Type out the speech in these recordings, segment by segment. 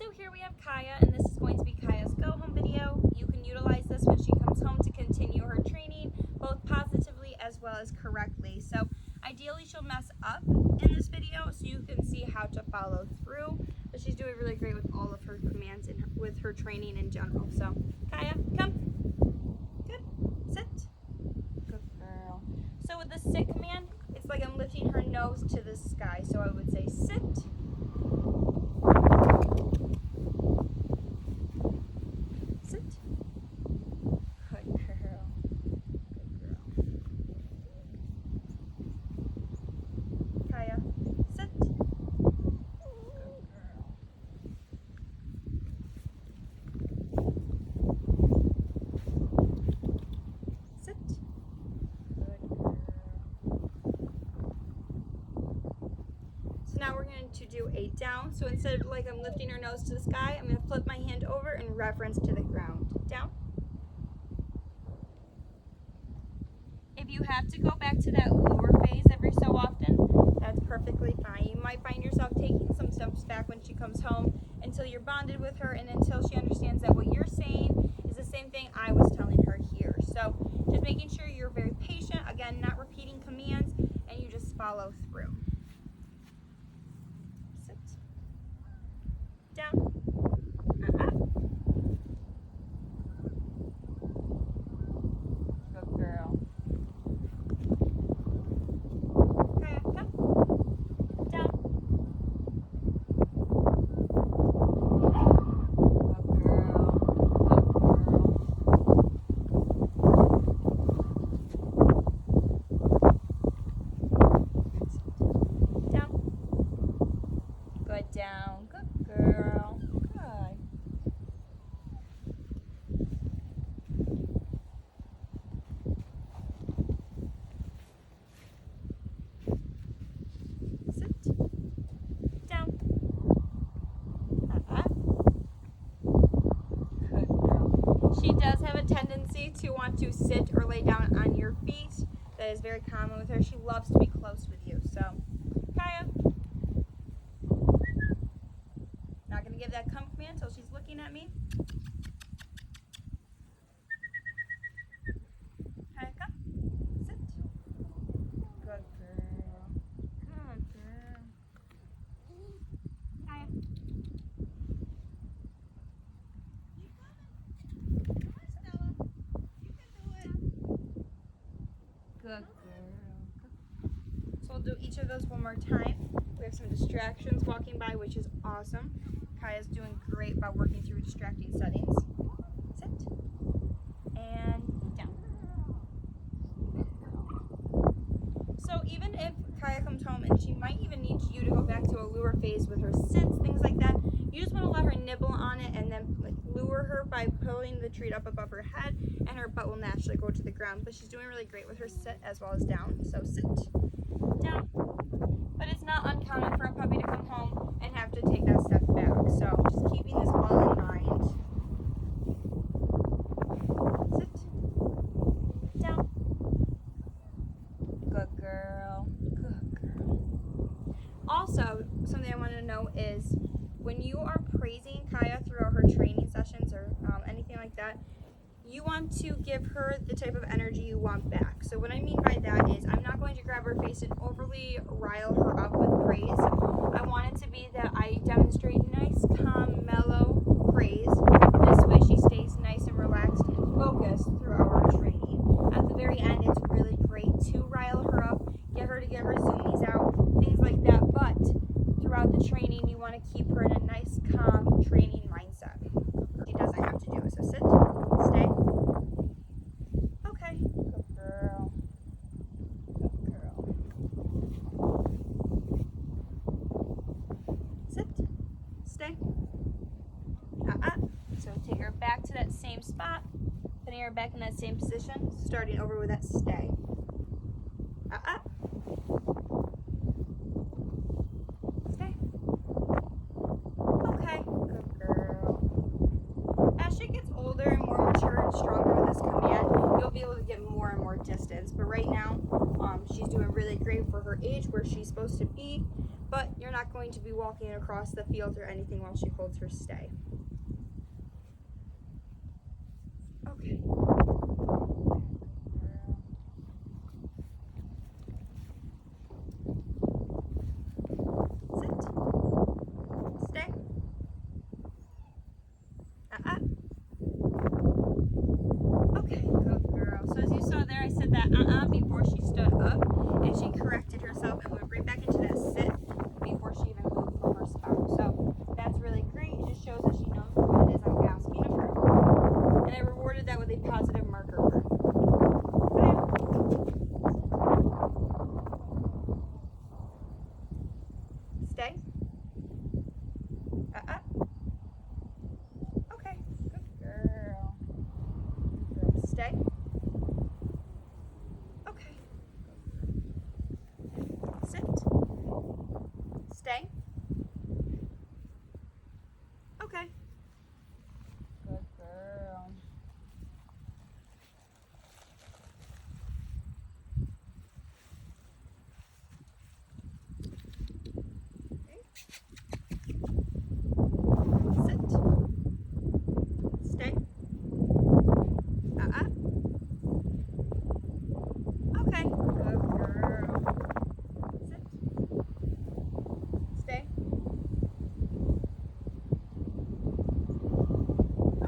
So here we have Kaia, and this is going to be Kaia's go home video. You can utilize this when she comes home to continue her training, both positively as well as correctly. So ideally she'll mess up in this video so you can see how to follow through. But she's doing really great with all of her commands and with her training in general. So Kaia, come. Good. Sit. Good girl. So with the sit command, it's like I'm lifting her nose to the sky. So I would say sit. Sit. Good girl. Good girl. Kaia, sit. Good girl. Sit. Good girl. So now we're going to do a down. So instead of like I'm lifting her nose to the sky, I'm going to flip my hand over in reference to the ground. Down. If you have to go back to that lower phase every so often, that's perfectly fine. You might find yourself taking some steps back when she comes home until you're bonded with her and until she understands that what you're saying is the same thing I was telling her here. So just making sure you're very patient, again, not repeating commands, and you just follow through. Sit. Down. Good girl. Kaia, come. Down. Good girl. Good girl. Down. Good down. Good girl. Good. Sit. Down. Good girl. She does have a tendency to want to sit or lay down on your feet. That is very common with her. She loves to be close with you. So, Kaia. Not going to give that come command until she's looking at me. Kaia, come. Sit. Good girl. Good girl. Kaia. Good girl. So we'll do each of those one more time. We have some distractions walking by, which is awesome. Kaia's doing great by working through distracting settings. Sit. And down. So even if Kaia comes home and she might even need you to go back to a lure phase with her sits, things like that, you just want to let her nibble on it and then like lure her by pulling the treat up above her head, and her butt will naturally go to the ground. But she's doing really great with her sit as well as down. So sit. Down. But it's not uncommon for a puppy to come home and have to take that step back. So just keeping this all in mind. Sit. Down. Good girl. Good girl. Also, something I want to know is when you are praising Kaia throughout her training sessions or anything like that, you want to give her the type of energy you want back. So what I mean by that is I'm not going to grab her face and overly rile her up with praise. I want it to be that I demonstrate nice, calm, mellow praise. This way she stays nice and relaxed and focused throughout our training. At the very end, it's really great to rile her up, get her to get her zoomies out, things like that. But throughout the training, you want to keep her in a nice, calm training mindset. She doesn't have to do it. So sit. Stay. Okay. Good girl. Good girl. Sit. Stay. So take her back to that same spot. Putting her back in that same position. Starting over with that stay. Stay. Okay. Good girl. As she gets older and more mature and stronger with this command, you'll be able to get more and more distance. But right now, she's doing really great for her age where she's supposed to be. but you're not going to be walking across the field or anything while she holds her stay. Okay. Sit. Stay. Okay, good girl. So as you saw there, I said that before she stood up, and she corrected herself and went right back into that sit before she even moved from her spot. So that's really great. It just shows that she knows what it is I'm asking of her. And I rewarded that with a positive marker word. Okay. Stay. Okay, good girl. Stay. Okay. Sit. Stay. Okay. Good girl. Okay. Sit. Stay.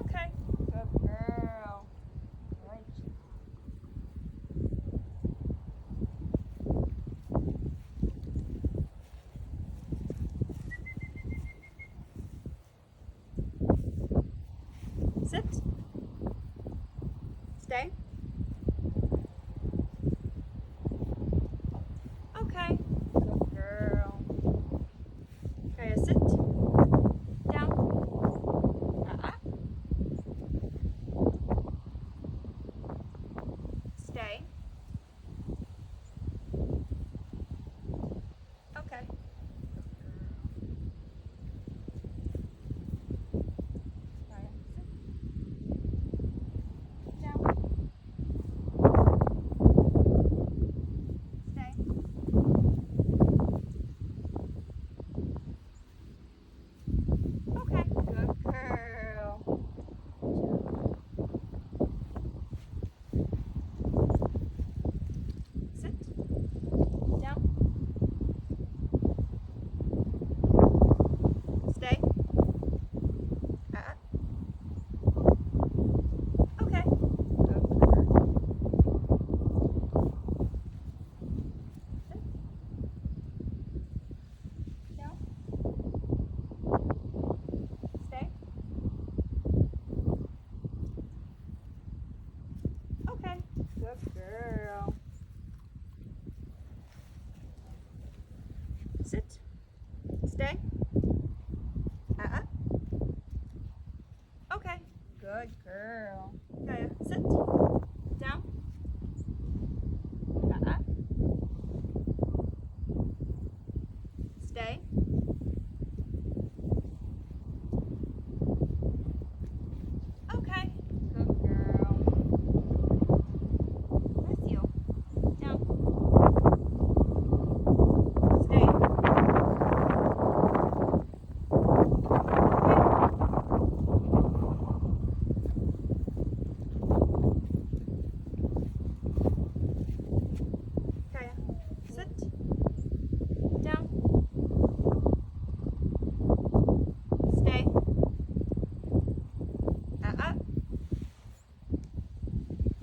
Okay. Good girl. Sit. Stay. Okay. Good girl. Right. Sit. Stay. Okay. Good girl. Kaia, sit. Down. Stay. Okay. Kaia, sit. Down. Stay. Okay. Good girl. Sit. Down. Stay. Okay. Good girl. Sit. Down. Stay. Okay. Good girl. Sit. Stay. Okay. Good girl. Kaia, sit. Down. Stay. Okay. Good girl. Bless you. Down. Stay. Kaia, sit. Down. Stay.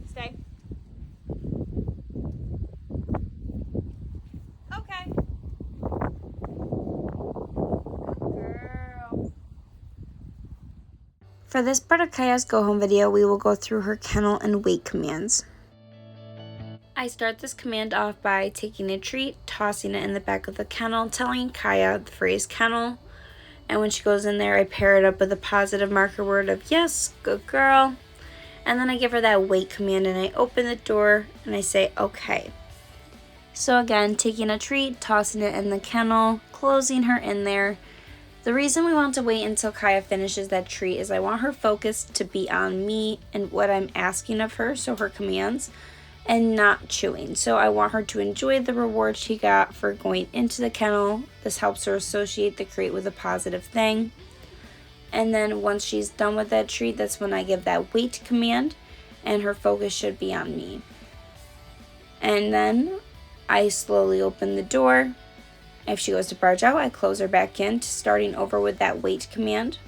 Stay. Okay. Good girl. For this part of Kaia's go home video, we will go through her kennel and weight commands. I start this command off by taking a treat, tossing it in the back of the kennel, telling Kaia the phrase kennel, and when she goes in there, I pair it up with a positive marker word of yes, good girl, and then I give her that wait command and I open the door and I say okay. So again, taking a treat, tossing it in the kennel, closing her in there. The reason we want to wait until Kaia finishes that treat is I want her focus to be on me and what I'm asking of her, so her commands, and not chewing. So I want her to enjoy the reward she got for going into the kennel. This helps her associate the crate with a positive thing. And then once she's done with that treat, that's when I give that wait command, and her focus should be on me. And then I slowly open the door. If she goes to barge out, I close her back in, starting over with that wait command,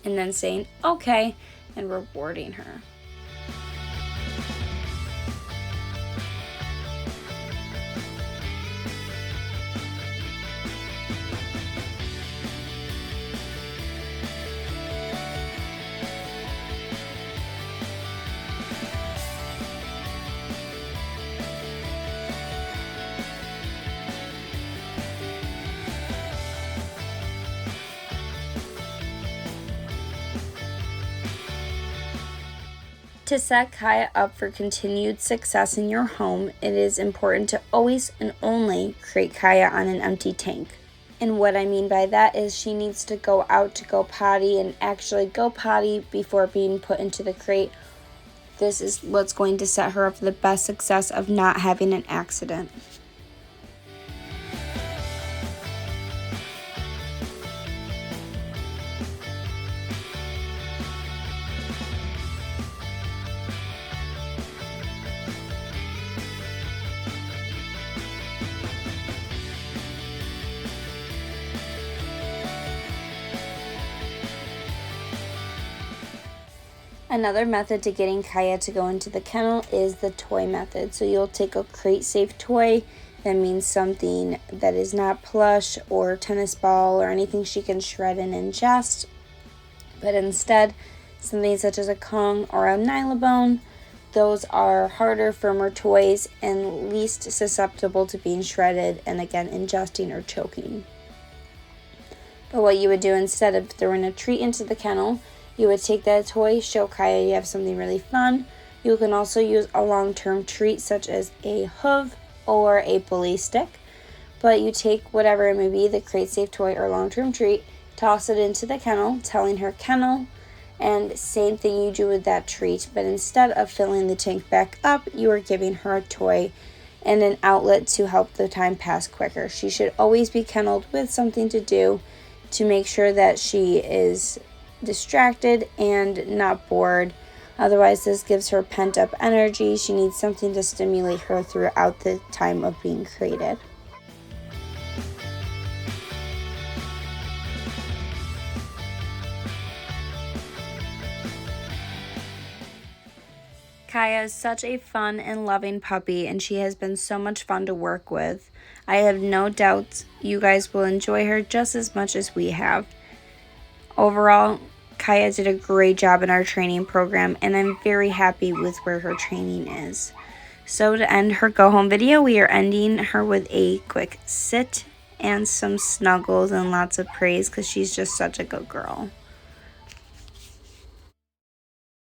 and then saying okay and rewarding her. To set Kaia up for continued success in your home, it is important to always and only crate Kaia on an empty tank. And what I mean by that is she needs to go out to go potty and actually go potty before being put into the crate. This is what's going to set her up for the best success of not having an accident. Another method to getting Kaia to go into the kennel is the toy method. So you'll take a crate safe toy. That means something that is not plush or tennis ball or anything she can shred and ingest, but instead something such as a Kong or a Nylabone. Those are harder, firmer toys and least susceptible to being shredded and again ingesting or choking. But what you would do instead of throwing a treat into the kennel, you would take that toy, show Kaia you have something really fun. You can also use a long-term treat such as a hoof or a bully stick. But you take whatever it may be, the crate safe toy or long-term treat, toss it into the kennel, telling her kennel, and same thing you do with that treat. But instead of filling the tank back up, you are giving her a toy and an outlet to help the time pass quicker. She should always be kenneled with something to do to make sure that she is distracted and not bored. Otherwise, this gives her pent-up energy. She needs something to stimulate her throughout the time of being crated. Kaia is such a fun and loving puppy, and she has been so much fun to work with. I have no doubt you guys will enjoy her just as much as we have. Overall, Kaia did a great job in our training program, and I'm very happy with where her training is. So to end her go home video, we are ending her with a quick sit and some snuggles and lots of praise because she's just such a good girl.